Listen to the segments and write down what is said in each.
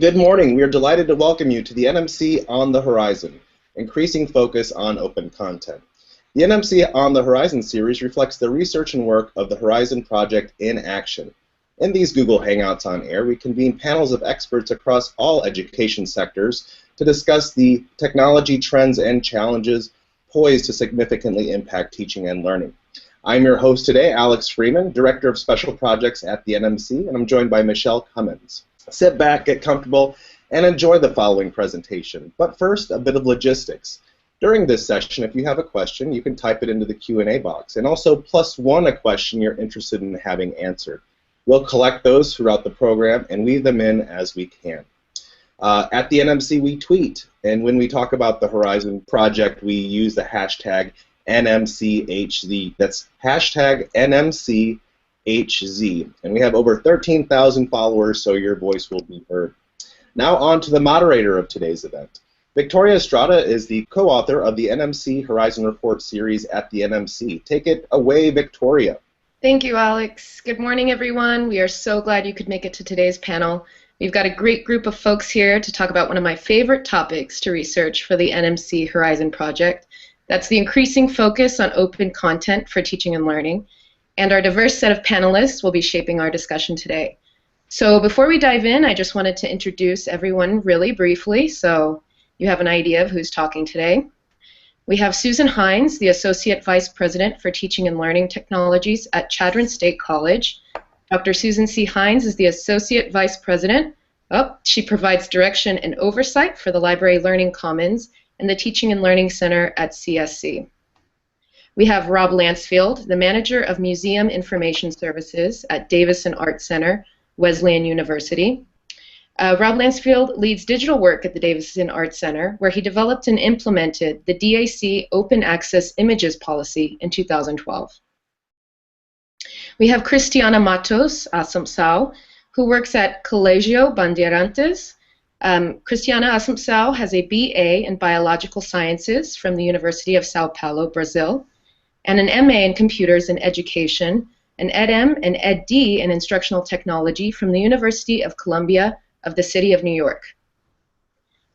Good morning. We are delighted to welcome you to the NMC On the Horizon, increasing focus on open content. The NMC On the Horizon series reflects the research and work of the Horizon Project in action. In these Google Hangouts on Air, we convene panels of experts across all education sectors to discuss the technology trends and challenges poised to significantly impact teaching and learning. I'm your host today, Alex Freeman, Director of Special Projects at the NMC, and I'm joined by Michelle Cummins. Sit back, get comfortable, and enjoy the following presentation. But first, a bit of logistics. During this session, if you have a question, you can type it into the Q&A box, and also +1 a question you're interested in having answered. We'll collect those throughout the program and weave them in as we can. At the NMC, we tweet, and when we talk about the Horizon Project, we use the hashtag NMCHZ. That's hashtag NMCHZ. And we have over 13,000 followers, so your voice will be heard. Now on to the moderator of today's event. Victoria Estrada is the co-author of the NMC Horizon Report series at the NMC. Take it away, Victoria. Thank you, Alex. Good morning, everyone. We are so glad you could make it to today's panel. We've got a great group of folks here to talk about one of my favorite topics to research for the NMC Horizon Project. That's the increasing focus on open content for teaching and learning. And our diverse set of panelists will be shaping our discussion today. So before we dive in, I just wanted to introduce everyone really briefly so you have an idea of who's talking today. We have Susan Hines, the Associate Vice President for Teaching and Learning Technologies at Chadron State College. Dr. Susan C. Hines is the Associate Vice President. She provides direction and oversight for the Library Learning Commons and the Teaching and Learning Center at CSC. We have Rob Lansfield, the Manager of Museum Information Services at Davison Art Center, Wesleyan University. Rob Lansfield leads digital work at the Davison Art Center, where he developed and implemented the DAC Open Access Images Policy in 2012. We have Cristiana Assumpcao, who works at Colegio Bandeirantes. Cristiana Assumpcao has a BA in Biological Sciences from the University of Sao Paulo, Brazil, and an MA in Computers and Education, an EdM and EdD in Instructional Technology from the University of Columbia of the City of New York.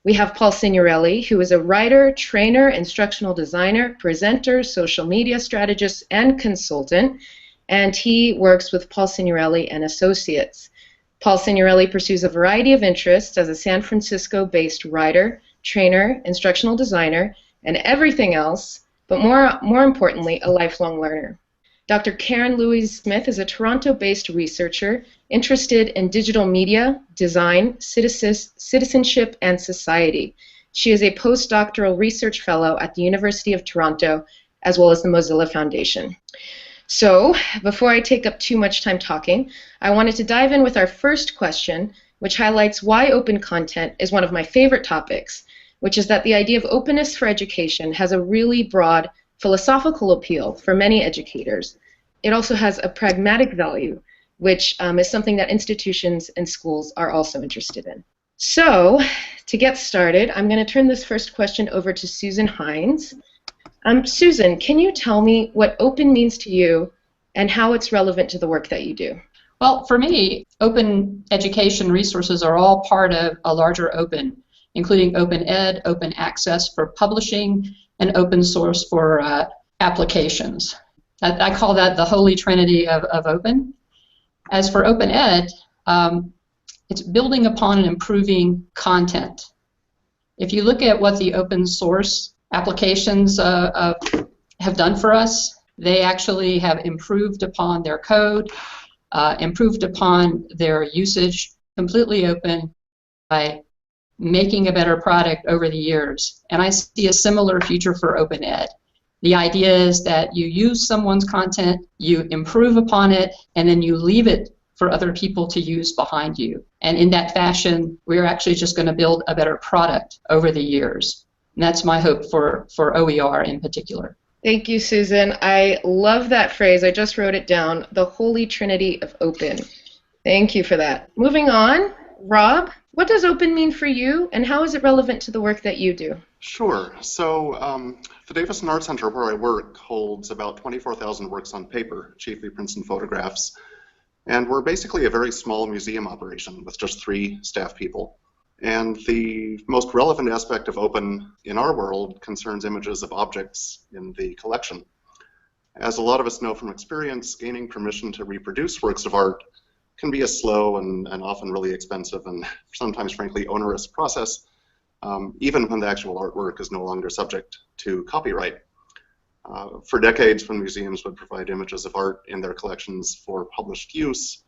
We have Paul Signorelli, who is a writer, trainer, instructional designer, presenter, social media strategist, and consultant, and he works with Paul Signorelli and Associates. Paul Signorelli pursues a variety of interests as a San Francisco-based writer, trainer, instructional designer, and everything else, but more importantly, a lifelong learner. Dr. Karen Louise-Smith is a Toronto-based researcher interested in digital media, design, citizenship, and society. She is a postdoctoral research fellow at the University of Toronto, as well as the Mozilla Foundation. So, before I take up too much time talking, I wanted to dive in with our first question, which highlights why open content is one of my favorite topics, which is that the idea of openness for education has a really broad philosophical appeal for many educators. It also has a pragmatic value, which is something that institutions and schools are also interested in. So, to get started, I'm going to turn this first question over to Susan Hines. Susan, can you tell me what open means to you and how it's relevant to the work that you do? Well, for me, open education resources are all part of a larger open, including open ed, open access for publishing, and open source for applications. I call that the holy trinity of open. As for open ed, it's building upon and improving content. If you look at what the open source applications have done for us, they actually have improved upon their code, improved upon their usage, completely open by making a better product over the years. And I see a similar future for open ed. The idea is that you use someone's content, you improve upon it, and then you leave it for other people to use behind you. And in that fashion, we're actually just going to build a better product over the years. And that's my hope for OER in particular. Thank you, Susan. I love that phrase. I just wrote it down, the holy trinity of open. Thank you for that. Moving on, Rob, what does open mean for you, and how is it relevant to the work that you do? Sure. So the Davison Art Center, where I work, holds about 24,000 works on paper, chiefly prints and photographs. And we're basically a very small museum operation with just 3 staff people. And the most relevant aspect of open in our world concerns images of objects in the collection. As a lot of us know from experience, gaining permission to reproduce works of art can be a slow and often really expensive and sometimes, frankly, onerous process, even when the actual artwork is no longer subject to copyright. For decades, when museums would provide images of art in their collections for published use,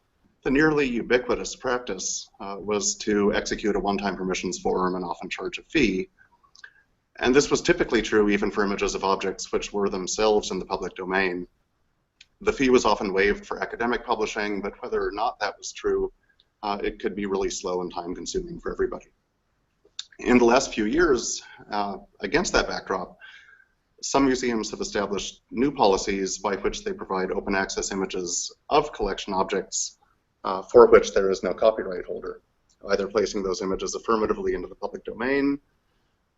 the nearly ubiquitous practice was to execute a one-time permissions form and often charge a fee. And this was typically true even for images of objects which were themselves in the public domain. The fee was often waived for academic publishing, but whether or not that was true, it could be really slow and time-consuming for everybody. In the last few years, against that backdrop, some museums have established new policies by which they provide open access images of collection objects for which there is no copyright holder, either placing those images affirmatively into the public domain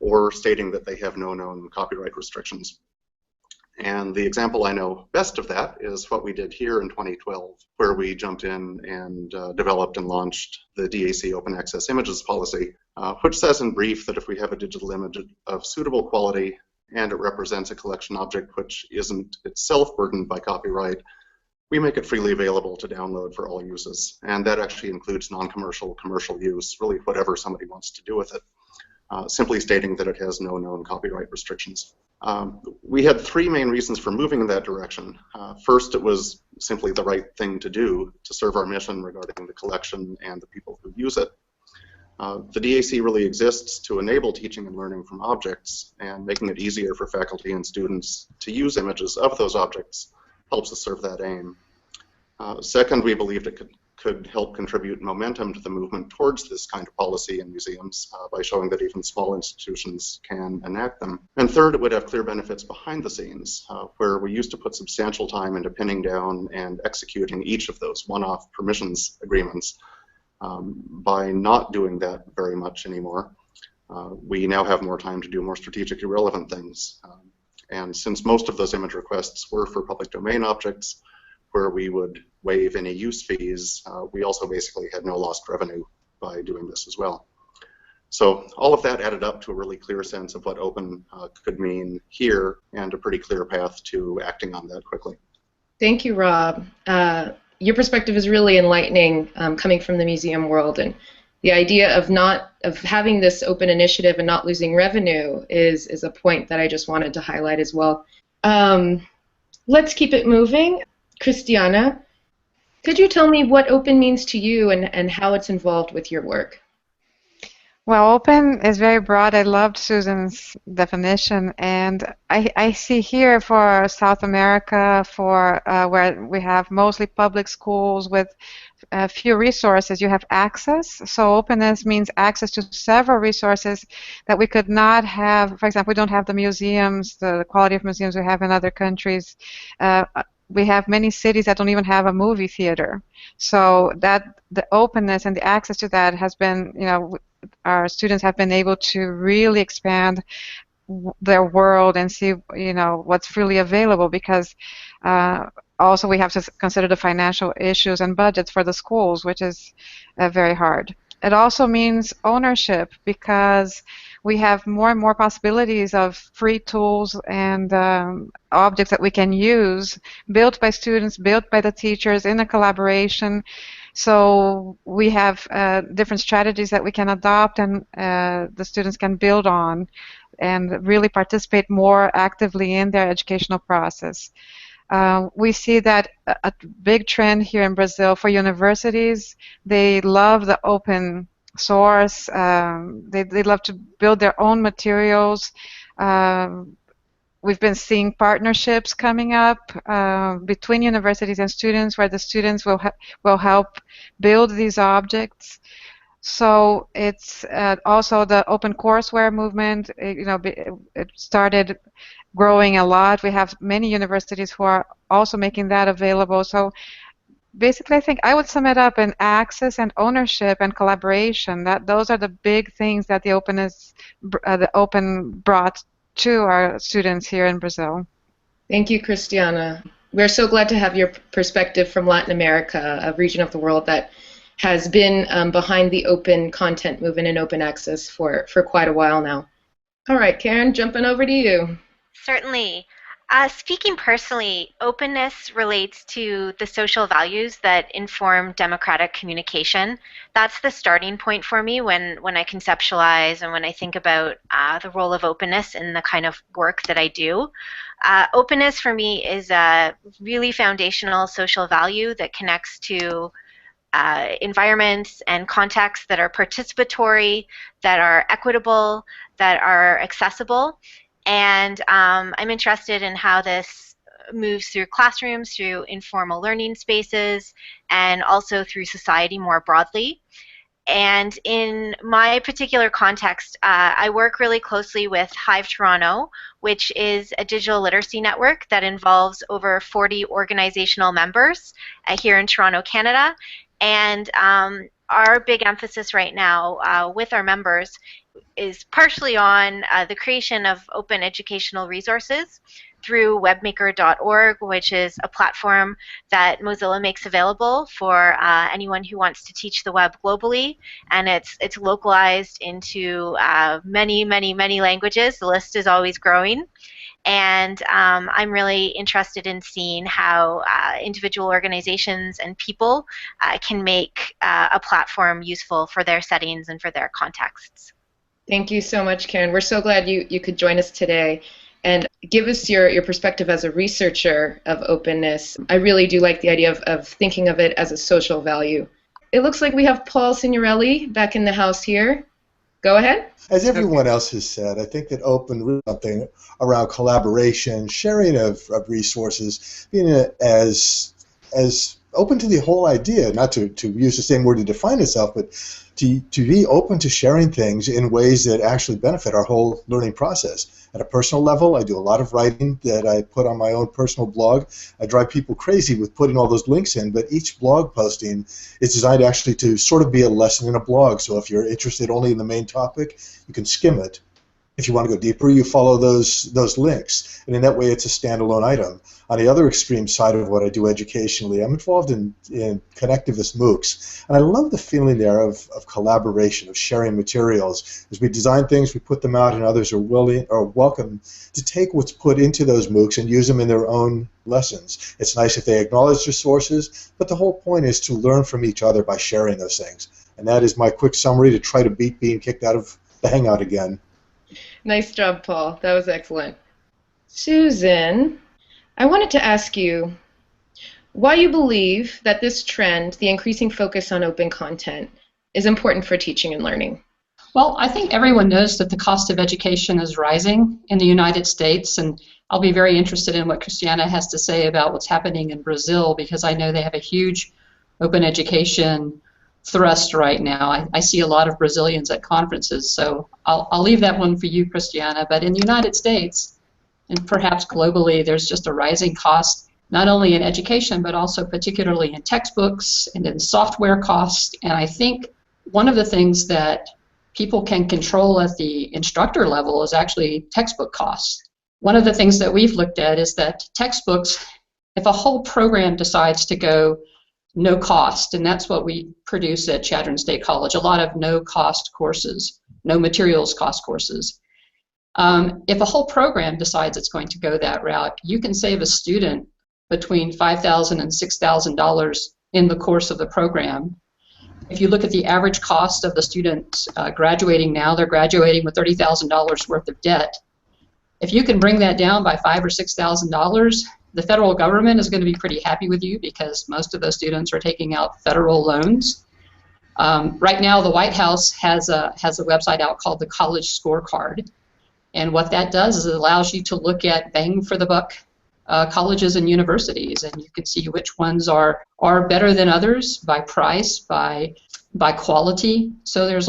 or stating that they have no known copyright restrictions. And the example I know best of that is what we did here in 2012, where we jumped in and developed and launched the DAC Open Access Images policy, which says in brief that if we have a digital image of suitable quality and it represents a collection object which isn't itself burdened by copyright, we make it freely available to download for all uses. And that actually includes non-commercial, commercial use, really whatever somebody wants to do with it, simply stating that it has no known copyright restrictions. We had three main reasons for moving in that direction. First, it was simply the right thing to do to serve our mission regarding the collection and the people who use it. The DAC really exists to enable teaching and learning from objects, and making it easier for faculty and students to use images of those objects helps us serve that aim. Second, we believed it could help contribute momentum to the movement towards this kind of policy in museums by showing that even small institutions can enact them. And third, it would have clear benefits behind the scenes, where we used to put substantial time into pinning down and executing each of those one-off permissions agreements. By not doing that very much anymore, we now have more time to do more strategically relevant things. And since most of those image requests were for public domain objects, where we would waive any use fees, we also basically had no lost revenue by doing this as well. So all of that added up to a really clear sense of what open could mean here, and a pretty clear path to acting on that quickly. Thank you, Rob. Your perspective is really enlightening, coming from the museum world, and the idea of having this open initiative and not losing revenue is a point that I just wanted to highlight as well. Let's keep it moving. Cristiana, could you tell me what open means to you and how it's involved with your work? Well, open is very broad. I loved Susan's definition, and I see here for South America, for where we have mostly public schools with few resources, you have access. So openness means access to several resources that we could not have. For example, we don't have the museums, the quality of museums we have in other countries. We have many cities that don't even have a movie theater. So that the openness and the access to that has been, our students have been able to really expand their world and see, what's freely available, because also we have to consider the financial issues and budgets for the schools, which is very hard. It also means ownership, because we have more and more possibilities of free tools and objects that we can use, built by students, built by the teachers in a collaboration. So we have different strategies that we can adopt, and the students can build on and really participate more actively in their educational process. We see that a big trend here in Brazil for universities. They love the open source. They love to build their own materials. We've been seeing partnerships coming up between universities and students, where the students will help build these objects. So it's also the open courseware movement. It started growing a lot. We have many universities who are also making that available. So basically, I think I would sum it up in access and ownership and collaboration. Those are the big things that the open brought to our students here in Brazil. Thank you, Cristiana. We're so glad to have your perspective from Latin America, a region of the world that has been behind the open content movement and open access for quite a while now. All right, Karen, jumping over to you. Certainly. Speaking personally, openness relates to the social values that inform democratic communication. That's the starting point for me when I conceptualize and when I think about the role of openness in the kind of work that I do. Openness for me is a really foundational social value that connects to environments and contexts that are participatory, that are equitable, that are accessible. And I'm interested in how this moves through classrooms, through informal learning spaces, and also through society more broadly. And in my particular context, I work really closely with Hive Toronto, which is a digital literacy network that involves over 40 organizational members here in Toronto, Canada. And our big emphasis right now with our members is partially on the creation of open educational resources through webmaker.org, which is a platform that Mozilla makes available for anyone who wants to teach the web globally, and it's localized into many languages. The list is always growing. And I'm really interested in seeing how individual organizations and people can make a platform useful for their settings and for their contexts. Thank you so much, Karen. We're so glad you could join us today and give us your perspective as a researcher of openness. I really do like the idea of thinking of it as a social value. It looks like we have Paul Signorelli back in the house here. Go ahead. As everyone else has said, I think that open really something around collaboration, sharing of resources, being as open to the whole idea, not to use the same word to define itself, but to be open to sharing things in ways that actually benefit our whole learning process. At a personal level, I do a lot of writing that I put on my own personal blog. I drive people crazy with putting all those links in, but each blog posting is designed actually to sort of be a lesson in a blog. So if you're interested only in the main topic, you can skim it. If you want to go deeper, you follow those links, and in that way it's a standalone item. On the other extreme side of what I do educationally, I'm involved in connectivist MOOCs, and I love the feeling there of collaboration, of sharing materials. As we design things, we put them out, and others are willing or welcome to take what's put into those MOOCs and use them in their own lessons. It's nice if they acknowledge their sources, but the whole point is to learn from each other by sharing those things. And that is my quick summary to try to beat being kicked out of the Hangout again. Nice job, Paul. That was excellent. Susan, I wanted to ask you why you believe that this trend, the increasing focus on open content, is important for teaching and learning. Well, I think everyone knows that the cost of education is rising in the United States, and I'll be very interested in what Cristiana has to say about what's happening in Brazil, because I know they have a huge open education thrust right now. I see a lot of Brazilians at conferences, so I'll leave that one for you, Cristiana. But in the United States, and perhaps globally, there's just a rising cost, not only in education, but also particularly in textbooks and in software costs. And I think one of the things that people can control at the instructor level is actually textbook costs. One of the things that we've looked at is that textbooks, if a whole program decides to go no cost, and that's what we produce at Chadron State College, a lot of no-cost courses, no materials cost courses. If a whole program decides it's going to go that route, you can save a student between $5,000 and $6,000 in the course of the program. If you look at the average cost of the students graduating now, they're graduating with $30,000 worth of debt. If you can bring that down by $5,000 or $6,000, the federal government is going to be pretty happy with you, because most of those students are taking out federal loans. Right now, the White House has a website out called the College Scorecard, and what that does is it allows you to look at bang for the buck colleges and universities, and you can see which ones are better than others by price, by quality. So there's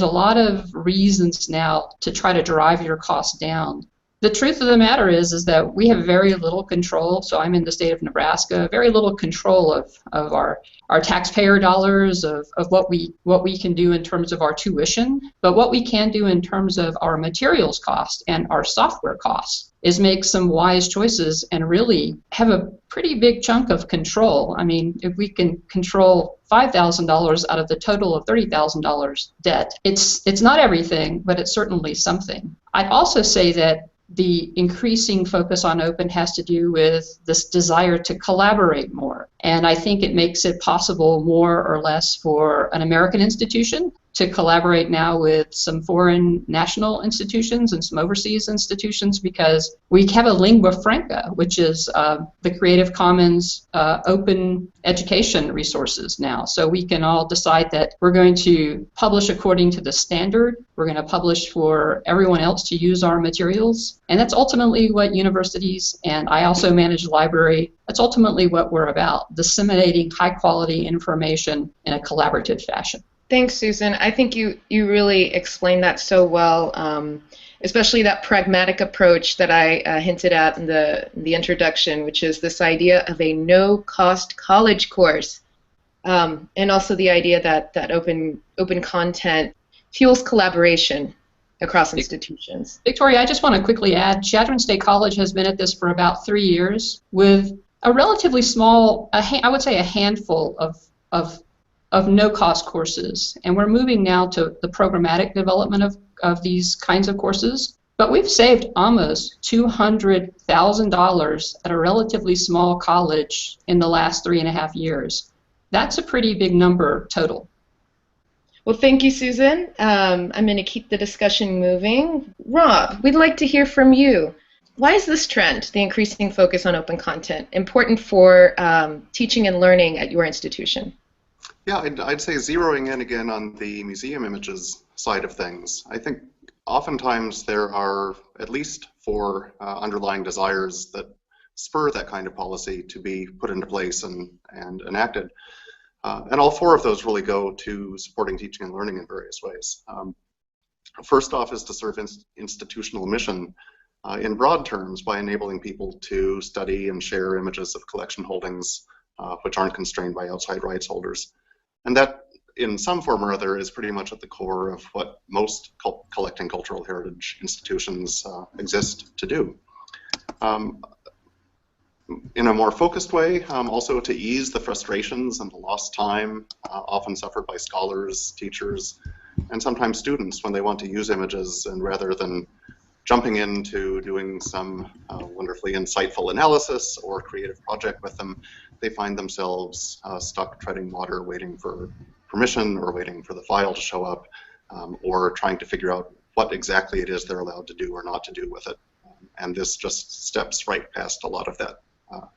a lot of reasons now to try to drive your costs down. The truth of the matter is that we have very little control. So I'm in the state of Nebraska, very little control of our taxpayer dollars, of what we can do in terms of our tuition, but what we can do in terms of our materials cost and our software costs. is make some wise choices and really have a pretty big chunk of control. I mean, if we can control $5,000 out of the total of $30,000 debt, it's not everything, but it's certainly something. I'd also say that the increasing focus on open has to do with this desire to collaborate more. And I think it makes it possible more or less for an American institution to collaborate now with some foreign national institutions and some overseas institutions, because we have a lingua franca, which is the Creative Commons open education resources now. So we can all decide that we're going to publish according to the standard. We're going to publish for everyone else to use our materials. And that's ultimately what universities, and I also manage a library, that's ultimately what we're about, disseminating high quality information in a collaborative fashion. Thanks, Susan. I think you really explained that so well, especially that pragmatic approach that I hinted at in the introduction, which is this idea of a no-cost college course, and also the idea that open content fuels collaboration across institutions. Victoria, I just want to quickly add, Chadron State College has been at this for about 3 years with a relatively small, I would say a handful of no-cost courses, and we're moving now to the programmatic development of these kinds of courses. But we've saved almost $200,000 at a relatively small college in the last 3.5 years. That's a pretty big number total. Well, thank you, Susan. I'm going to keep the discussion moving. Rob, we'd like to hear from you. Why is this trend, the increasing focus on open content, important for teaching and learning at your institution? Yeah, I'd say zeroing in again on the museum images side of things. I think oftentimes there are at least 4 underlying desires that spur that kind of policy to be put into place and enacted. And all 4 of those really go to supporting teaching and learning in various ways. First off is to serve institutional mission in broad terms by enabling people to study and share images of collection holdings which aren't constrained by outside rights holders. And that, in some form or other, is pretty much at the core of what most collecting cultural heritage institutions exist to do. In a more focused way, also to ease the frustrations and the lost time often suffered by scholars, teachers, and sometimes students when they want to use images, and rather than jumping into doing some wonderfully insightful analysis or creative project with them, they find themselves stuck treading water, waiting for permission or waiting for the file to show up, or trying to figure out what exactly it is they're allowed to do or not to do with it. And this just steps right past a lot of that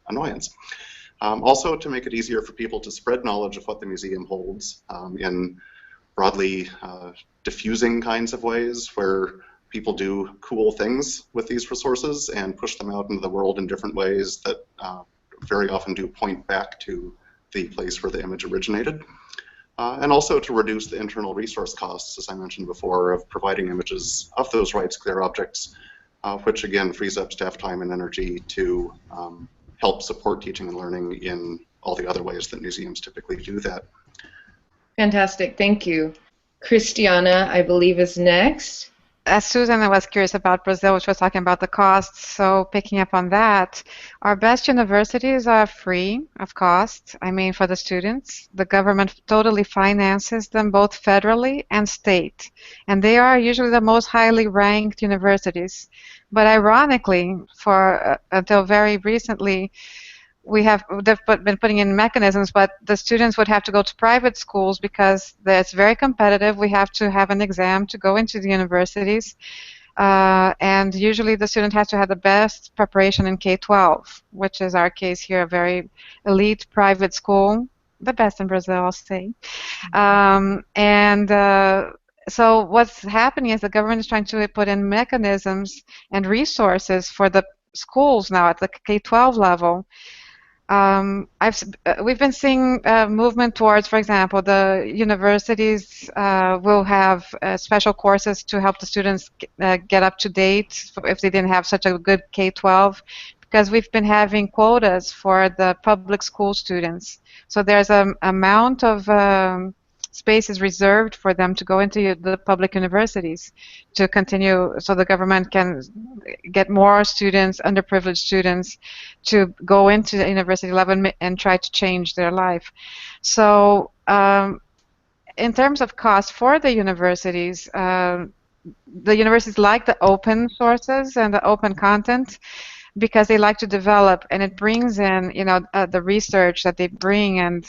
annoyance. Also, to make it easier for people to spread knowledge of what the museum holds in broadly diffusing kinds of ways, where people do cool things with these resources and push them out into the world in different ways that very often do point back to the place where the image originated. And also to reduce the internal resource costs, as I mentioned before, of providing images of those rights clear objects, which again frees up staff time and energy to help support teaching and learning in all the other ways that museums typically do that. Fantastic, thank you. Cristiana, I believe, is next. As Susan was curious about Brazil, which was talking about the costs, so picking up on that, our best universities are free of cost, I mean, for the students. The government totally finances them, both federally and state. And they are usually the most highly ranked universities. But ironically, for until very recently, they've been putting in mechanisms, but the students would have to go to private schools because it's very competitive. We have to have an exam to go into the universities, and usually the student has to have the best preparation in K-12, which is our case here, a very elite private school, the best in Brazil, I'll say. So what's happening is the government is trying to put in mechanisms and resources for the schools now at the K-12 level. We've been seeing movement towards, for example, the universities will have special courses to help the students get up to date if they didn't have such a good K-12, because we've been having quotas for the public school students. So there's an amount of space is reserved for them to go into the public universities to continue, so the government can get more students, underprivileged students, to go into the university level and try to change their life. So in terms of cost for the universities like the open sources and the open content because they like to develop, and it brings in, the research that they bring. And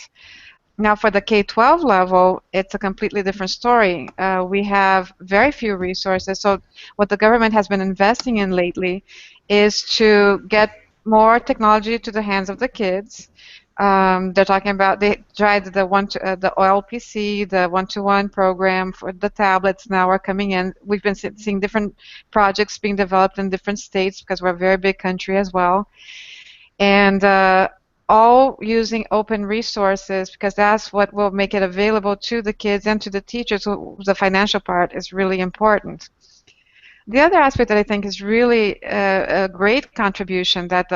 now for the K-12 level, it's a completely different story. We have very few resources. So what the government has been investing in lately is to get more technology to the hands of the kids. They're talking about, they tried the OLPC, the one-to-one program for the tablets now are coming in. We've been seeing different projects being developed in different states because we're a very big country as well. And all using open resources because that's what will make it available to the kids and to the teachers. So the financial part is really important. The other aspect that I think is really a great contribution that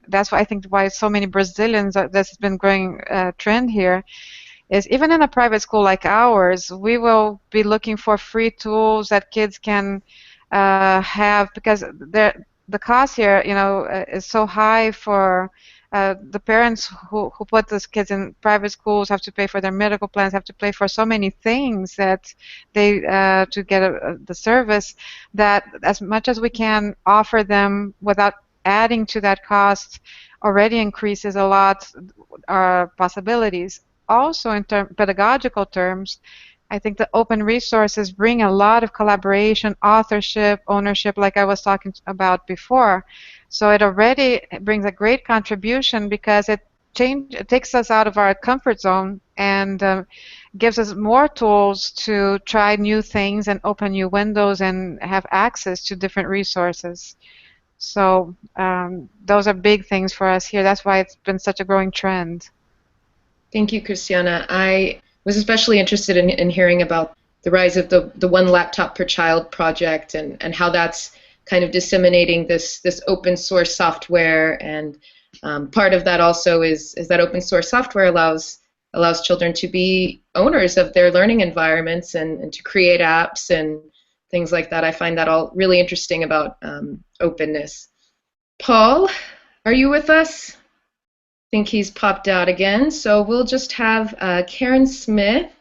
that's why I think why so many Brazilians, this has been growing trend here, is even in a private school like ours, we will be looking for free tools that kids can have because the cost here, is so high for the parents who put those kids in private schools have to pay for their medical plans, have to pay for so many things that they to get the service, that as much as we can offer them without adding to that cost already increases a lot our possibilities. Also in pedagogical terms, I think the open resources bring a lot of collaboration, authorship, ownership, like I was talking about before. So it already brings a great contribution because it takes us out of our comfort zone and gives us more tools to try new things and open new windows and have access to different resources. So those are big things for us here. That's why it's been such a growing trend. Thank you, Cristiana. I was especially interested in hearing about the rise of the one laptop per child project and how that's kind of disseminating this open source software. And part of that also is that open source software allows children to be owners of their learning environments and to create apps and things like that. I find that all really interesting about openness. Paul, are you with us? I think he's popped out again, so we'll just have Karen Smith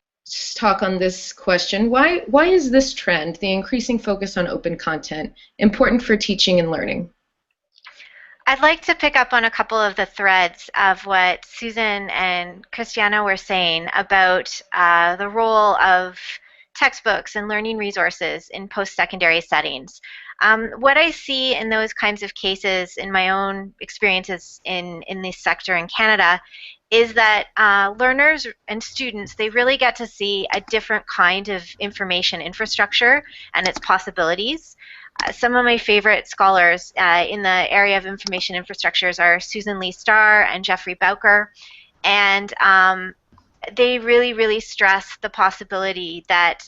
talk on this question. Why is this trend, the increasing focus on open content, important for teaching and learning? I'd like to pick up on a couple of the threads of what Susan and Cristiana were saying about the role of textbooks and learning resources in post-secondary settings. What I see in those kinds of cases in my own experiences in this sector in Canada is that learners and students, they really get to see a different kind of information infrastructure and its possibilities. Some of my favorite scholars in the area of information infrastructures are Susan Lee Starr and Jeffrey Bowker, and they really, really stress the possibility that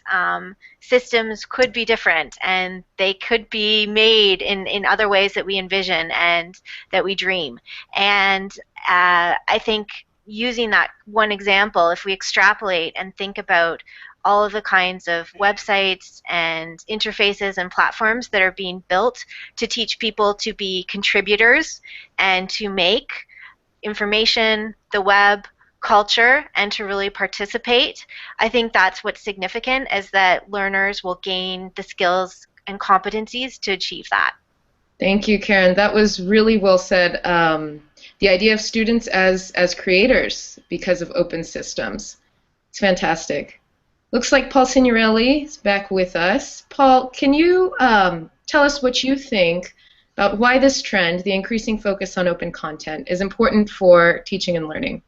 systems could be different and they could be made in other ways that we envision and that we dream. And I think using that one example, if we extrapolate and think about all of the kinds of websites and interfaces and platforms that are being built to teach people to be contributors and to make information, the web, culture, and to really participate, I think that's what's significant, is that learners will gain the skills and competencies to achieve that. Thank you, Karen. That was really well said. The idea of students as creators because of open systems. It's fantastic. Looks like Paul Signorelli is back with us. Paul, can you tell us what you think about why this trend, the increasing focus on open content, is important for teaching and learning?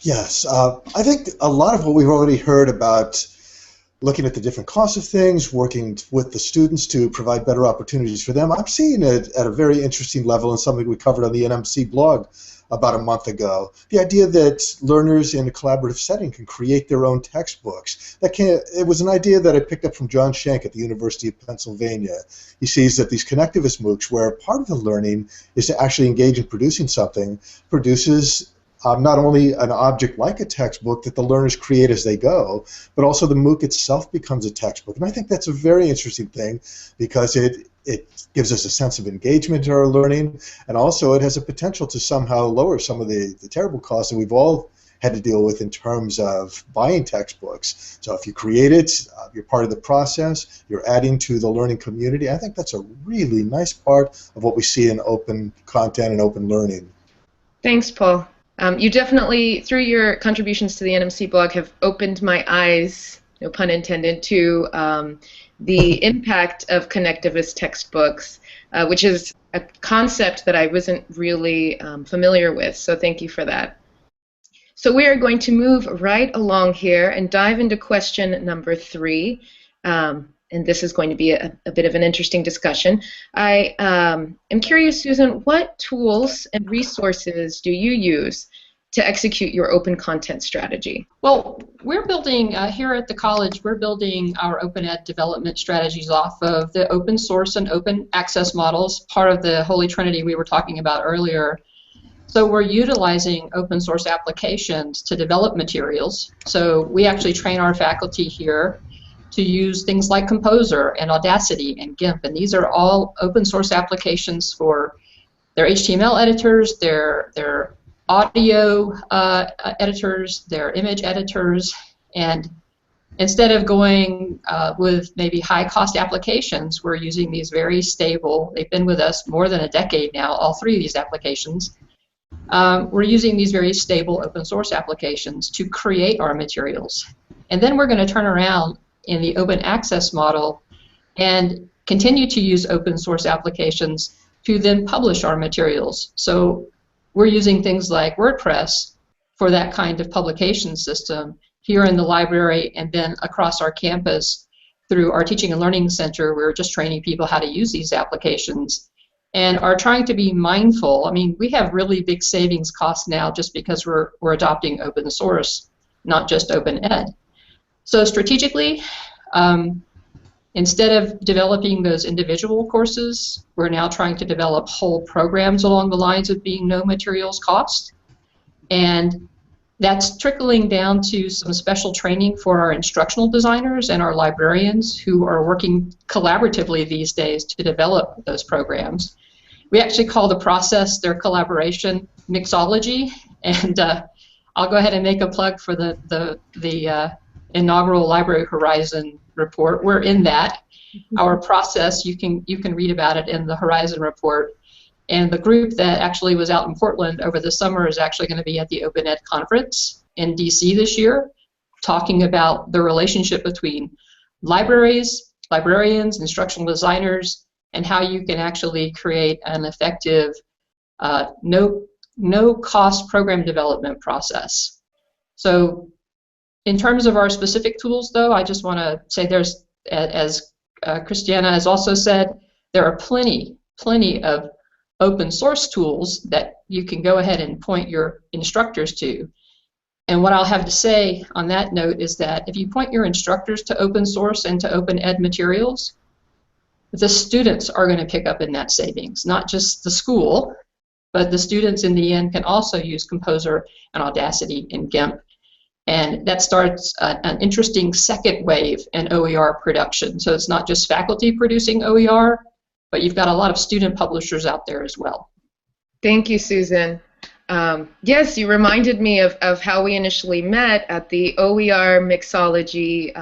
Yes, I think a lot of what we've already heard about looking at the different costs of things, working with the students to provide better opportunities for them, I'm seeing it at a very interesting level and something we covered on the NMC blog about a month ago. The idea that learners in a collaborative setting can create their own textbooks. It was an idea that I picked up from John Schenck at the University of Pennsylvania. He sees that these connectivist MOOCs, where part of the learning is to actually engage in producing something, produces not only an object like a textbook that the learners create as they go, but also the MOOC itself becomes a textbook. And I think that's a very interesting thing because it gives us a sense of engagement in our learning, and also it has a potential to somehow lower some of the terrible costs that we've all had to deal with in terms of buying textbooks. So if you create it, you're part of the process, you're adding to the learning community. I think that's a really nice part of what we see in open content and open learning. Thanks, Paul. You definitely, through your contributions to the NMC blog, have opened my eyes, no pun intended, to the impact of connectivist textbooks, which is a concept that I wasn't really familiar with, so thank you for that. So we are going to move right along here and dive into question number 3. And this is going to be a bit of an interesting discussion. I am curious, Susan, what tools and resources do you use to execute your open content strategy? Well, we're building, here at the college, we're building our open ed development strategies off of the open source and open access models, part of the Holy Trinity we were talking about earlier. So we're utilizing open source applications to develop materials. So we actually train our faculty here to use things like Composer and Audacity and GIMP, and these are all open source applications for their HTML editors, their audio editors, their image editors, and instead of going with maybe high-cost applications, we're using these very stable, they've been with us more than a decade now, all 3 of these applications. We're using these very stable open source applications to create our materials. And then we're going to turn around in the open access model and continue to use open source applications to then publish our materials. So we're using things like WordPress for that kind of publication system here in the library, and then across our campus through our Teaching and Learning Center. We're just training people how to use these applications and are trying to be mindful. I mean, we have really big savings costs now just because we're adopting open source, not just open ed. So strategically, instead of developing those individual courses, we're now trying to develop whole programs along the lines of being no materials cost. And that's trickling down to some special training for our instructional designers and our librarians who are working collaboratively these days to develop those programs. We actually call the process, their collaboration, mixology. And I'll go ahead and make a plug for the inaugural Library Horizon report. We're in that. Our process, you can read about it in the Horizon report. And the group that actually was out in Portland over the summer is actually going to be at the Open Ed Conference in DC this year, talking about the relationship between libraries, librarians, instructional designers, and how you can actually create an effective no-cost program development process. So in terms of our specific tools, though, I just want to say there's, as Cristiana has also said, there are plenty of open source tools that you can go ahead and point your instructors to. And what I'll have to say on that note is that if you point your instructors to open source and to open ed materials, the students are going to pick up in that savings, not just the school, but the students in the end can also use Composer and Audacity and GIMP. And that starts an interesting second wave in OER production. So it's not just faculty producing OER, but you've got a lot of student publishers out there as well. Thank you, Susan. Yes, you reminded me of how we initially met at the OER mixology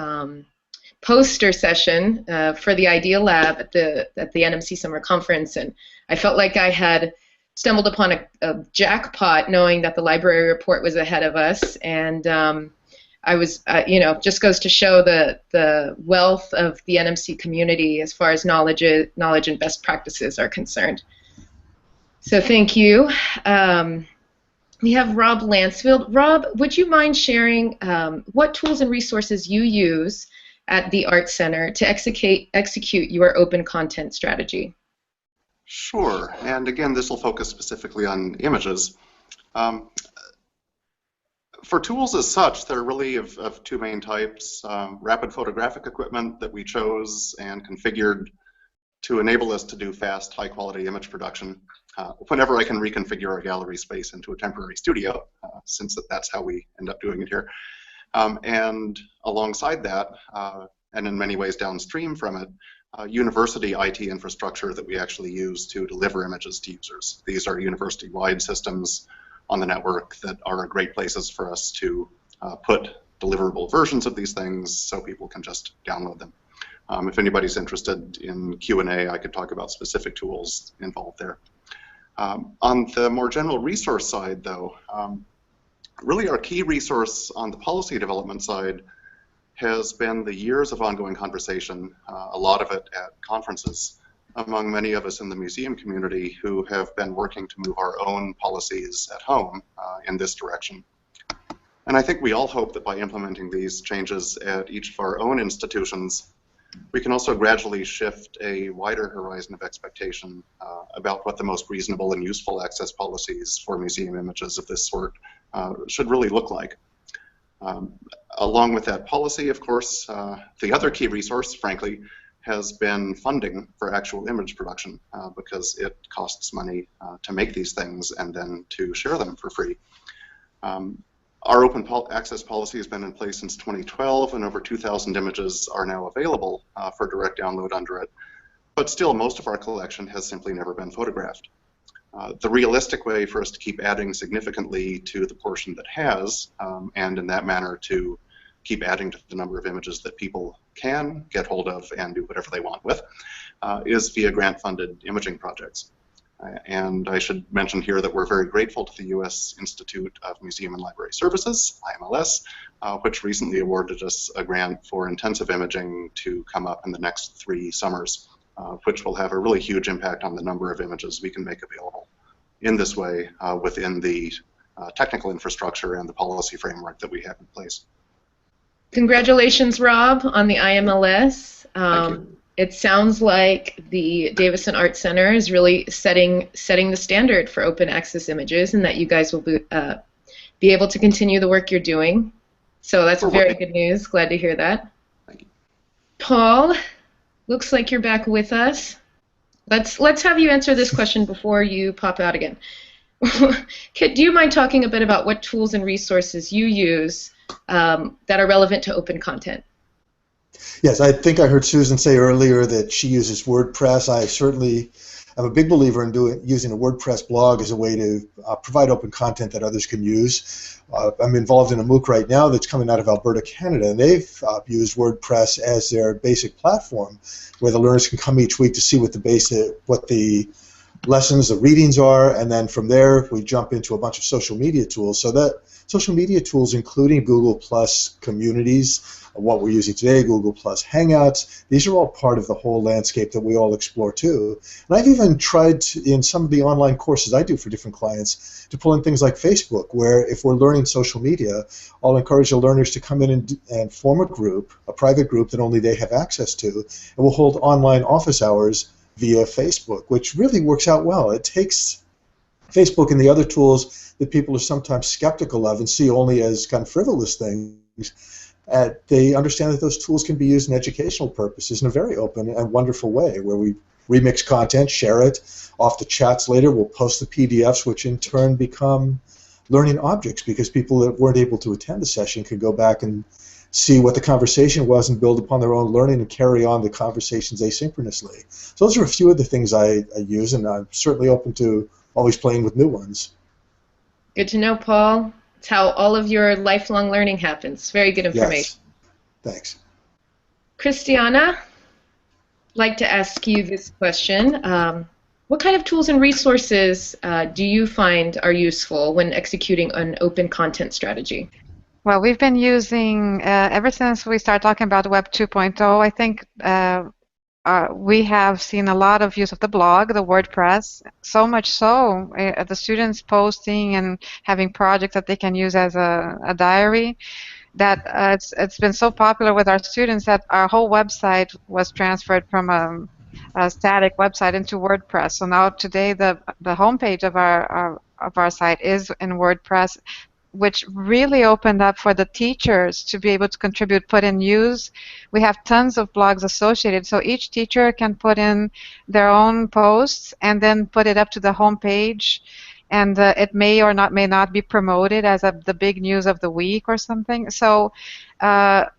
poster session for the Idea Lab at the NMC Summer Conference, and I felt like I had stumbled upon a jackpot knowing that the library report was ahead of us, and I was, just goes to show the wealth of the NMC community as far as knowledge and best practices are concerned. So thank you. We have Rob Lansfield. Rob, would you mind sharing what tools and resources you use at the Art Center to execute your open content strategy? Sure, and again, this will focus specifically on images. For tools as such, they're really of 2 main types. Rapid photographic equipment that we chose and configured to enable us to do fast, high-quality image production whenever I can reconfigure our gallery space into a temporary studio, since that's how we end up doing it here. And alongside that, and in many ways downstream from it, university IT infrastructure that we actually use to deliver images to users. These are university-wide systems on the network that are great places for us to put deliverable versions of these things so people can just download them. If anybody's interested in Q&A, I could talk about specific tools involved there. On the more general resource side, though, really our key resource on the policy development side has been the years of ongoing conversation, a lot of it at conferences, among many of us in the museum community who have been working to move our own policies at home in this direction. And I think we all hope that by implementing these changes at each of our own institutions, we can also gradually shift a wider horizon of expectation about what the most reasonable and useful access policies for museum images of this sort should really look like. Along with that policy, of course, the other key resource, frankly, has been funding for actual image production because it costs money to make these things and then to share them for free. Our open access policy has been in place since 2012, and over 2,000 images are now available for direct download under it. But still, most of our collection has simply never been photographed. The realistic way for us to keep adding significantly to the portion that has, and in that manner to keep adding to the number of images that people can get hold of and do whatever they want with, is via grant-funded imaging projects. And I should mention here that we're very grateful to the U.S. Institute of Museum and Library Services, IMLS, which recently awarded us a grant for intensive imaging to come up in the next 3 summers, which will have a really huge impact on the number of images we can make available in this way within the technical infrastructure and the policy framework that we have in place. Congratulations, Rob, on the IMLS. Thank you. It sounds like the Davison Art Center is really setting the standard for open access images, and that you guys will be able to continue the work you're doing. So that's very good news. Glad to hear that. Thank you. Paul, looks like you're back with us. Let's have you answer this question before you pop out again. Do you mind talking a bit about what tools and resources you use that are relevant to open content? Yes, I think I heard Susan say earlier that she uses WordPress. I certainly am a big believer in using a WordPress blog as a way to provide open content that others can use. I'm involved in a MOOC right now that's coming out of Alberta, Canada, and they've used WordPress as their basic platform, where the learners can come each week to see what the lessons, the readings are, and then from there we jump into a bunch of social media tools. So that social media tools, including Google Plus communities, what we're using today, Google Plus Hangouts, these are all part of the whole landscape that we all explore too. And I've even tried in some of the online courses I do for different clients to pull in things like Facebook, where if we're learning social media, I'll encourage the learners to come in and form a group, a private group that only they have access to, and we'll hold online office hours via Facebook, which really works out well. It takes Facebook and the other tools that people are sometimes skeptical of and see only as kind of frivolous things. They understand that those tools can be used in educational purposes in a very open and wonderful way, where we remix content, share it off the chats later. We'll post the PDFs, which in turn become learning objects because people that weren't able to attend the session could go back and see what the conversation was and build upon their own learning and carry on the conversations asynchronously. So those are a few of the things I use, and I'm certainly open to always playing with new ones. Good to know, Paul. It's how all of your lifelong learning happens. Very good information. Yes. Thanks. Cristiana, I'd like to ask you this question. What kind of tools and resources do you find are useful when executing an open content strategy? Well, we've been using, ever since we started talking about Web 2.0, I think we have seen a lot of use of the blog, the WordPress, so much so the students posting and having projects that they can use as a diary, that it's been so popular with our students that our whole website was transferred from a static website into WordPress. So now today the homepage of our site is in WordPress. which really opened up for the teachers to be able to contribute, put in news. We have tons of blogs associated, so each teacher can put in their own posts and then put it up to the home page, and it may or may not be promoted as the big news of the week or something. So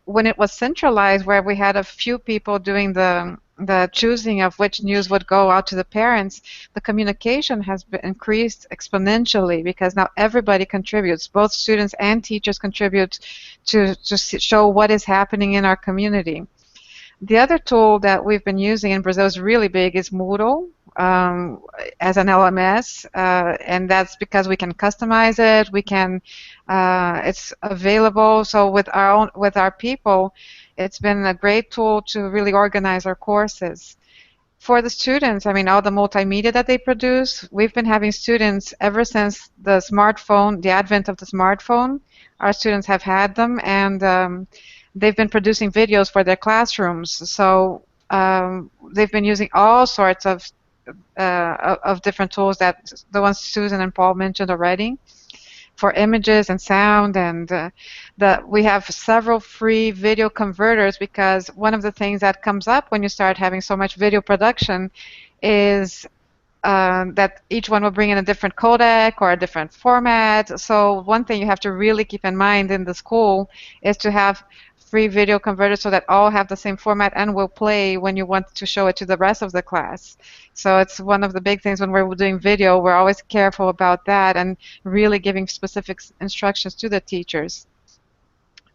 when it was centralized, where we had a few people doing the choosing of which news would go out to the parents, the communication has been increased exponentially, because now everybody contributes. Both students and teachers contribute to show what is happening in our community. The other tool that we've been using in Brazil is really big is Moodle as an LMS, and that's because we can customize it. We can, it's available. So with our people, it's been a great tool to really organize our courses. For the students, I mean, all the multimedia that they produce, we've been having students ever since the smartphone, the advent of the smartphone. Our students have had them, and they've been producing videos for their classrooms. So they've been using all sorts of different tools, that the ones Susan and Paul mentioned already, for images and sound, and we have several free video converters, because one of the things that comes up when you start having so much video production is that each one will bring in a different codec or a different format. So one thing you have to really keep in mind in the school is to have free video converters so that all have the same format and will play when you want to show it to the rest of the class. So it's one of the big things when we're doing video. We're always careful about that and really giving specific instructions to the teachers.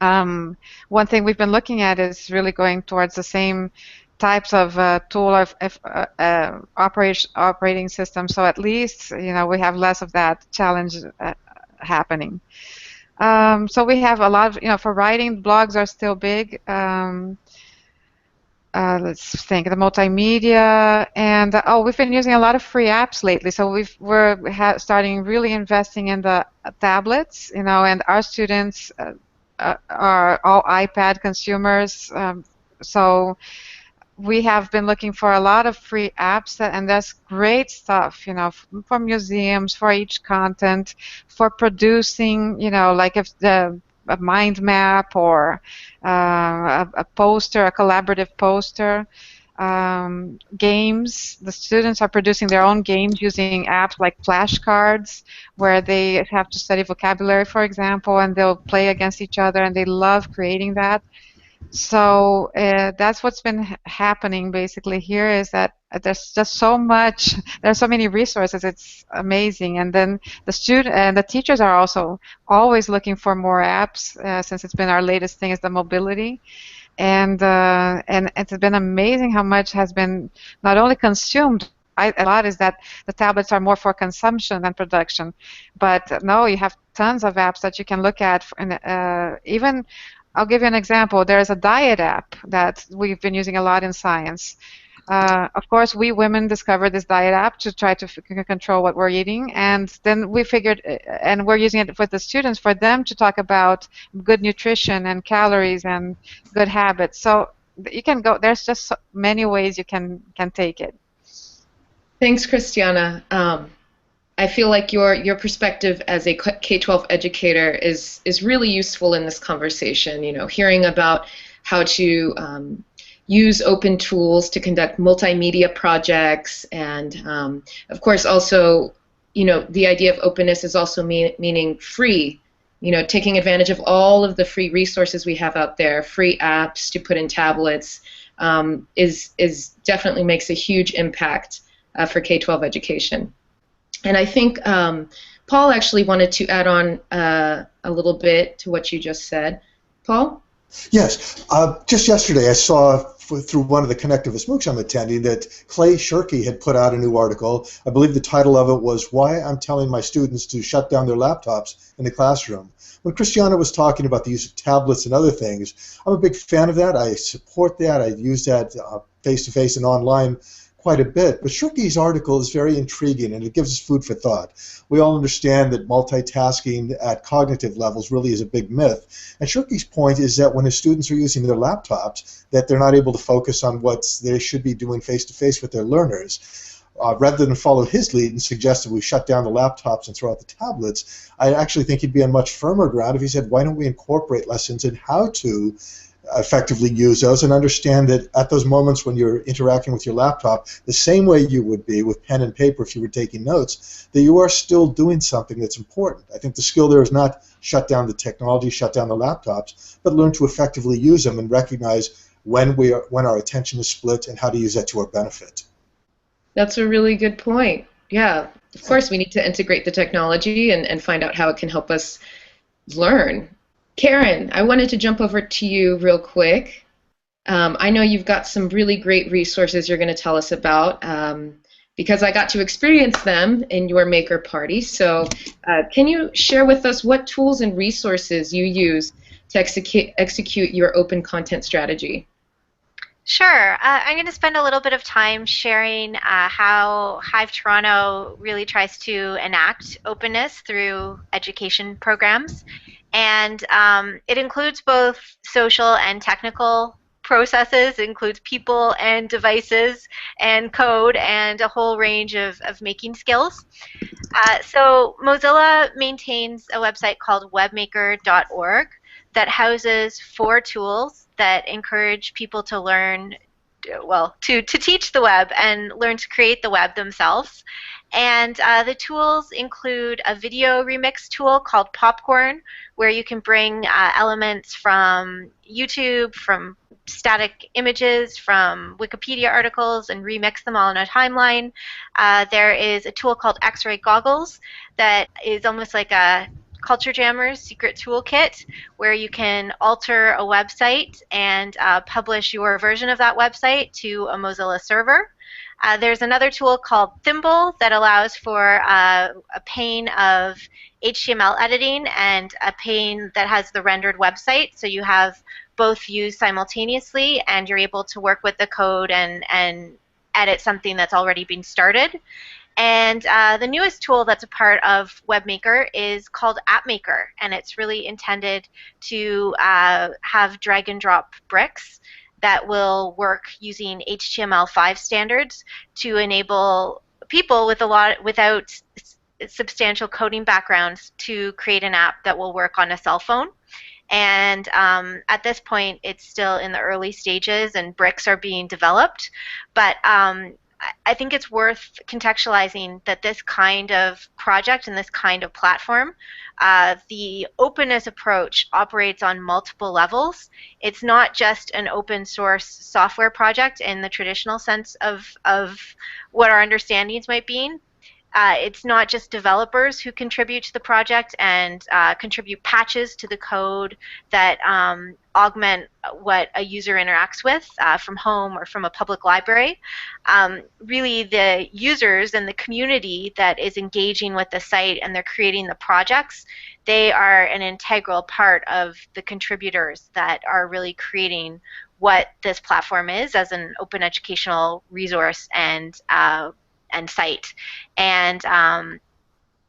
One thing we've been looking at is really going towards the same types of tool of operating system. So at least, you know, we have less of that challenge happening. So we have a lot of, you know, for writing, blogs are still big. Let's think, the multimedia, and we've been using a lot of free apps lately. So we're starting really investing in the tablets, you know, and our students are all iPad consumers. So we have been looking for a lot of free apps, and there's great stuff, you know, for museums, for each content, for producing, you know, like if a mind map or a poster, a collaborative poster. Games, the students are producing their own games using apps like flashcards, where they have to study vocabulary, for example, and they'll play against each other, and they love creating that. So that's what's been happening basically here, is that there's just so much, there's so many resources, it's amazing. And then the student and the teachers are also always looking for more apps, since it's been our latest thing is the mobility. And it's been amazing how much has been not only consumed. A lot is that the tablets are more for consumption than production, but no, you have tons of apps that you can look at, and even I'll give you an example. There is a diet app that we've been using a lot in science. Of course, we women discovered this diet app to try to control what we're eating, and then we figured, and we're using it with the students for them to talk about good nutrition and calories and good habits. So you can go, there's just so many ways you can take it. Thanks, Cristiana. I feel like your perspective as a K-12 educator is really useful in this conversation. You know, hearing about how to use open tools to conduct multimedia projects, and of course also, you know, the idea of openness is also meaning free. You know, taking advantage of all of the free resources we have out there, free apps to put in tablets, is definitely makes a huge impact for K-12 education. And I think Paul actually wanted to add on a little bit to what you just said. Paul? Yes. Just yesterday I saw through one of the Connectivist MOOCs I'm attending that Clay Shirky had put out a new article. I believe the title of it was Why I'm Telling My Students to Shut Down Their Laptops in the Classroom. When Cristiana was talking about the use of tablets and other things, I'm a big fan of that. I support that. I use that face-to-face and online quite a bit, but Shirky's article is very intriguing, and it gives us food for thought. We all understand that multitasking at cognitive levels really is a big myth, and Shirky's point is that when his students are using their laptops, that they're not able to focus on what they should be doing face-to-face with their learners. rather than follow his lead and suggest that we shut down the laptops and throw out the tablets, I actually think he'd be on much firmer ground if he said, why don't we incorporate lessons in how to effectively use those and understand that at those moments when you're interacting with your laptop, the same way you would be with pen and paper if you were taking notes, that you are still doing something that's important. I think the skill there is not shut down the technology, shut down the laptops, but learn to effectively use them and recognize when our attention is split and how to use that to our benefit. That's a really good point. Yeah, of course we need to integrate the technology and find out how it can help us learn. Karen, I wanted to jump over to you real quick. I know you've got some really great resources you're going to tell us about because I got to experience them in your Maker Party. So can you share with us what tools and resources you use to execute your open content strategy? Sure. I'm going to spend a little bit of time sharing how Hive Toronto really tries to enact openness through education programs. And it includes both social and technical processes. It includes people and devices and code and a whole range of making skills. So Mozilla maintains a website called webmaker.org that houses 4 tools that encourage people to learn, well, to teach the web and learn to create the web themselves. And the tools include a video remix tool called Popcorn, where you can bring elements from YouTube, from static images, from Wikipedia articles, and remix them all in a timeline. There is a tool called X-Ray Goggles that is almost like a Culture Jammer's secret toolkit, where you can alter a website and publish your version of that website to a Mozilla server. There's another tool called Thimble that allows for a pane of HTML editing and a pane that has the rendered website, so you have both views simultaneously and you're able to work with the code and edit something that's already been started. And the newest tool that's a part of WebMaker is called AppMaker, and it's really intended to have drag and drop bricks that will work using HTML5 standards to enable people without substantial coding backgrounds to create an app that will work on a cell phone. And at this point, it's still in the early stages, and bricks are being developed. But I think it's worth contextualizing that this kind of project and this kind of platform, the openness approach operates on multiple levels. It's not just an open source software project in the traditional sense of what our understandings might be. It's not just developers who contribute to the project and contribute patches to the code that augment what a user interacts with from home or from a public library. Really, the users and the community that is engaging with the site and they're creating the projects, they are an integral part of the contributors that are really creating what this platform is as an open educational resource and site. And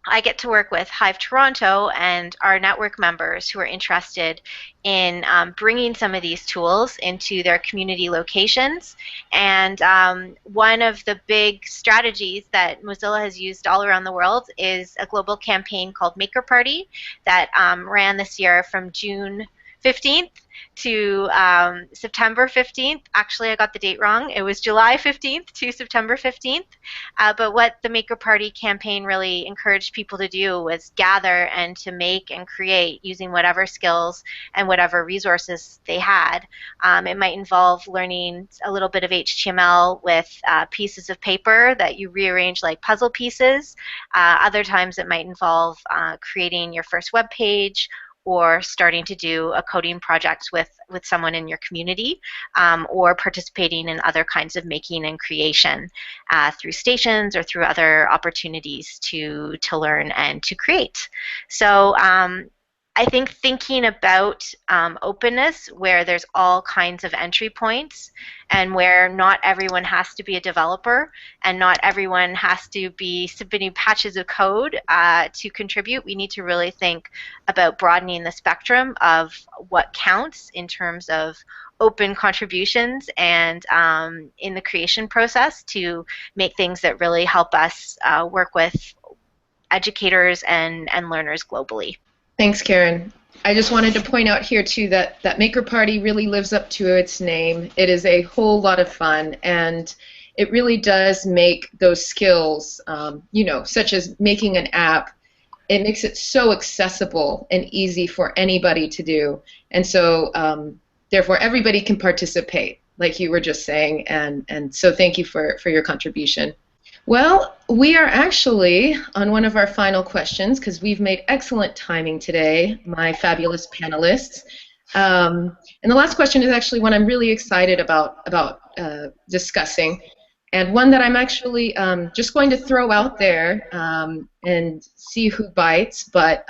I get to work with Hive Toronto and our network members who are interested in bringing some of these tools into their community locations. And one of the big strategies that Mozilla has used all around the world is a global campaign called Maker Party that ran this year from June 15th to September 15th. Actually, I got the date wrong. It was July 15th to September 15th. But what the Maker Party campaign really encouraged people to do was gather and to make and create using whatever skills and whatever resources they had. It might involve learning a little bit of HTML with pieces of paper that you rearrange like puzzle pieces. Other times it might involve creating your first web page, or starting to do a coding project with someone in your community, or participating in other kinds of making and creation through stations or through other opportunities to learn and to create. So I think thinking about openness where there's all kinds of entry points and where not everyone has to be a developer and not everyone has to be submitting patches of code to contribute, we need to really think about broadening the spectrum of what counts in terms of open contributions and in the creation process to make things that really help us work with educators and learners globally. Thanks, Karen. I just wanted to point out here, too, that Maker Party really lives up to its name. It is a whole lot of fun, and it really does make those skills, such as making an app, it makes it so accessible and easy for anybody to do. And so, therefore, everybody can participate, like you were just saying, and so thank you for your contribution. Well, we are actually on one of our final questions because we've made excellent timing today, my fabulous panelists. And the last question is actually one I'm really excited about discussing, and one that I'm actually just going to throw out there and see who bites. But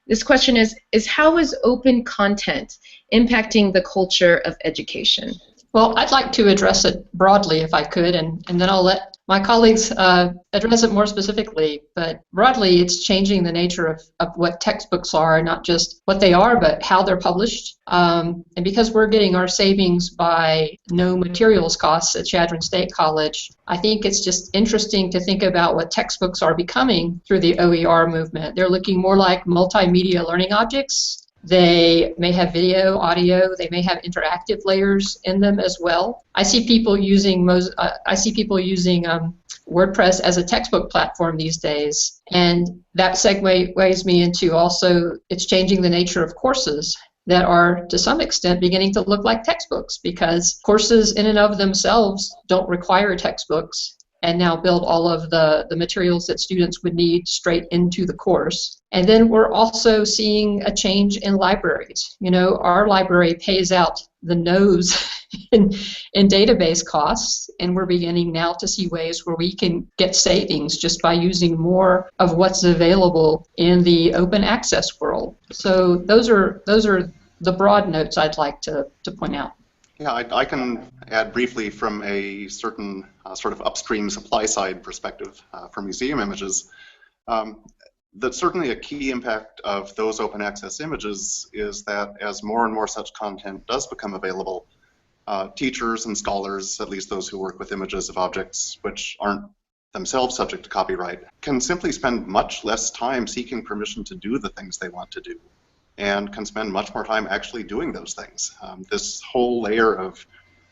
this question is how is open content impacting the culture of education? Well, I'd like to address it broadly if I could, and then I'll let my colleagues address it more specifically. But broadly, it's changing the nature of what textbooks are, not just what they are, but how they're published. And because we're getting our savings by no materials costs at Chadron State College, I think it's just interesting to think about what textbooks are becoming through the OER movement. They're looking more like multimedia learning objects. They may have video, audio. They may have interactive layers in them as well. I see people using WordPress as a textbook platform these days, and that segues me into also it's changing the nature of courses that are to some extent beginning to look like textbooks, because courses in and of themselves don't require textbooks and now build all of the materials that students would need straight into the course. And then we're also seeing a change in libraries. Our library pays out the nose in database costs, and we're beginning now to see ways where we can get savings just by using more of what's available in the open access world. So those are the broad notes I'd like to point out. Yeah, I can add briefly from a certain sort of upstream supply side perspective for museum images. That certainly a key impact of those open access images is that as more and more such content does become available, teachers and scholars, at least those who work with images of objects which aren't themselves subject to copyright, can simply spend much less time seeking permission to do the things they want to do, and can spend much more time actually doing those things. This whole layer of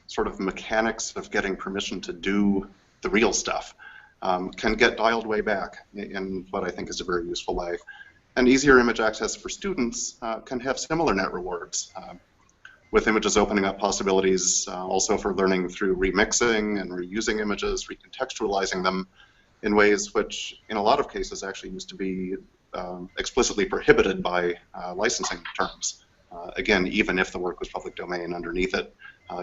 sort of mechanics of getting permission to do the real stuff can get dialed way back in what I think is a very useful way. And easier image access for students can have similar net rewards, with images opening up possibilities also for learning through remixing and reusing images, recontextualizing them in ways which in a lot of cases actually used to be explicitly prohibited by licensing terms. Again, even if the work was public domain underneath it,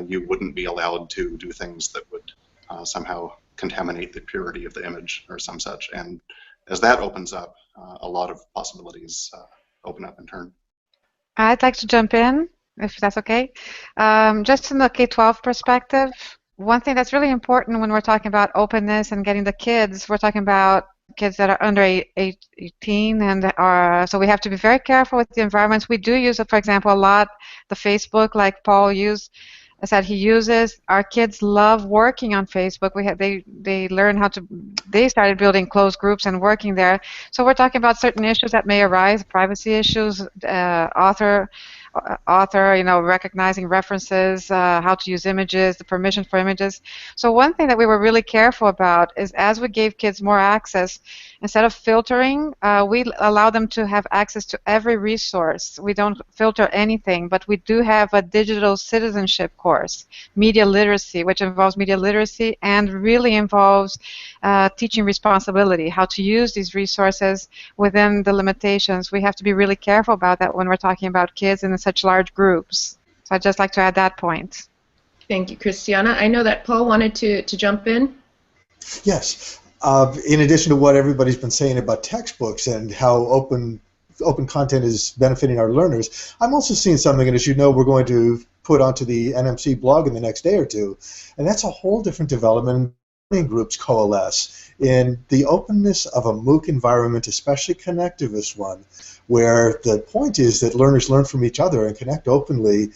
you wouldn't be allowed to do things that would somehow contaminate the purity of the image or some such. And as that opens up, a lot of possibilities open up in turn. I'd like to jump in, if that's okay. Just in the K-12 perspective, one thing that's really important when we're talking about openness and getting the kids, we're talking about kids that are under 18, and so we have to be very careful with the environments. We do use, for example, a lot the Facebook, like Paul said he uses. Our kids love working on Facebook. They learn how to. They started building closed groups and working there. So we're talking about certain issues that may arise, privacy issues, author, recognizing references, how to use images, the permission for images. So one thing that we were really careful about is as we gave kids more access, instead of filtering, we allow them to have access to every resource. We don't filter anything, but we do have a digital citizenship course, media literacy, which involves media literacy and really involves teaching responsibility, how to use these resources within the limitations. We have to be really careful about that when we're talking about kids in such large groups. So I'd just like to add that point. Thank you, Cristiana. I know that Paul wanted to jump in. Yes. In addition to what everybody's been saying about textbooks and how open content is benefiting our learners, I'm also seeing something, and as you know, we're going to put onto the NMC blog in the next day or two, and that's a whole different development. Learning groups coalesce in the openness of a MOOC environment, especially connectivist one, where the point is that learners learn from each other and connect openly.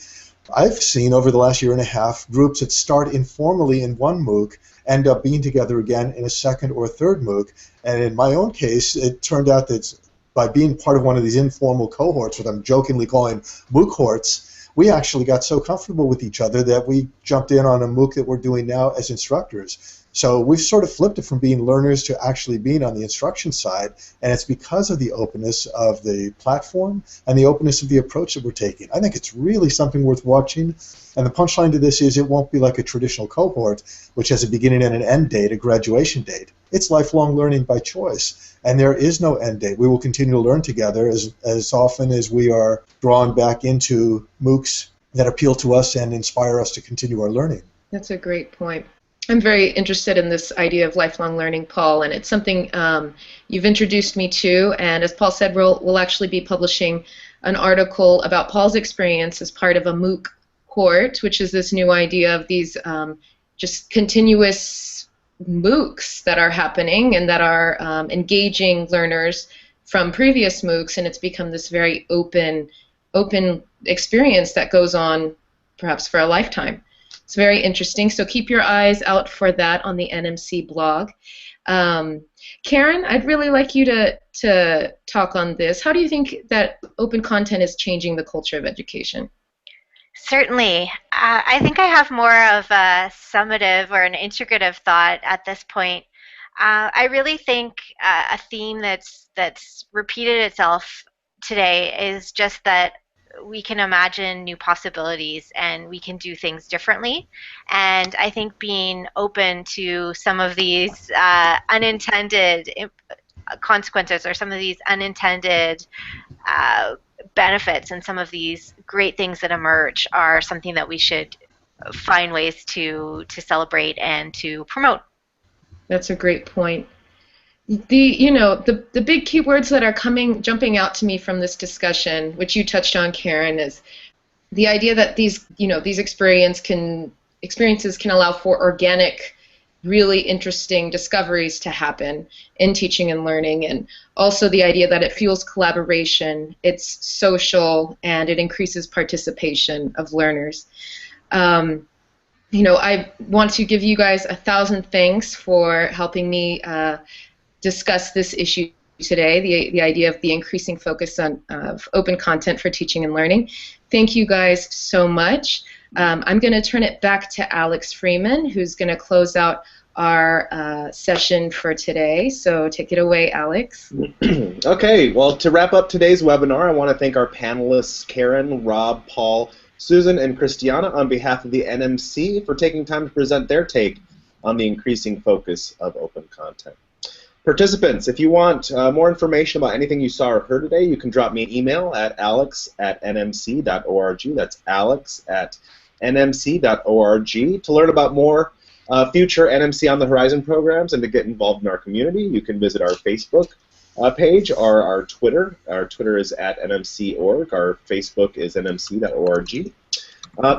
I've seen over the last year and a half groups that start informally in one MOOC end up being together again in a second or third MOOC. And in my own case, it turned out that by being part of one of these informal cohorts, what I'm jokingly calling MOOC-horts, we actually got so comfortable with each other that we jumped in on a MOOC that we're doing now as instructors. So we've sort of flipped it from being learners to actually being on the instruction side, and it's because of the openness of the platform and the openness of the approach that we're taking. I think it's really something worth watching, and the punchline to this is it won't be like a traditional cohort, which has a beginning and an end date, a graduation date. It's lifelong learning by choice, and there is no end date. We will continue to learn together as often as we are drawn back into MOOCs that appeal to us and inspire us to continue our learning. That's a great point. I'm very interested in this idea of lifelong learning, Paul, and it's something you've introduced me to. And as Paul said, we'll actually be publishing an article about Paul's experience as part of a MOOC hort, which is this new idea of these just continuous MOOCs that are happening and that are engaging learners from previous MOOCs, and it's become this very open experience that goes on perhaps for a lifetime. It's very interesting, so keep your eyes out for that on the NMC blog. Karen, I'd really like you to talk on this. How do you think that open content is changing the culture of education? Certainly. I think I have more of a summative or an integrative thought at this point. I really think a theme that's repeated itself today is just that we can imagine new possibilities and we can do things differently. And I think being open to some of these unintended consequences or some of these unintended benefits and some of these great things that emerge are something that we should find ways to celebrate and to promote. That's a great point. The big keywords that are jumping out to me from this discussion, which you touched on, Karen, is the idea that these experiences can allow for organic, really interesting discoveries to happen in teaching and learning, and also the idea that it fuels collaboration, it's social, and it increases participation of learners. I want to give you guys 1,000 thanks for helping me discuss this issue today, the idea of the increasing focus of open content for teaching and learning. Thank you guys so much. I'm going to turn it back to Alex Freeman, who's going to close out our session for today. So take it away, Alex. Okay, well, to wrap up today's webinar, I want to thank our panelists, Karen, Rob, Paul, Susan, and Cristiana, on behalf of the NMC for taking time to present their take on the increasing focus of open content. Participants, if you want more information about anything you saw or heard today, you can drop me an email at alex@nmc.org. That's alex@nmc.org. To learn about more future NMC On the Horizon programs and to get involved in our community, you can visit our Facebook page or our Twitter. Our Twitter is @nmc.org. Our Facebook is nmc.org.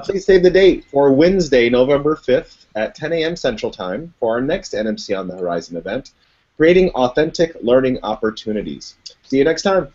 Please save the date for Wednesday, November 5th at 10 a.m. Central Time for our next NMC On the Horizon event, Creating Authentic Learning Opportunities. See you next time.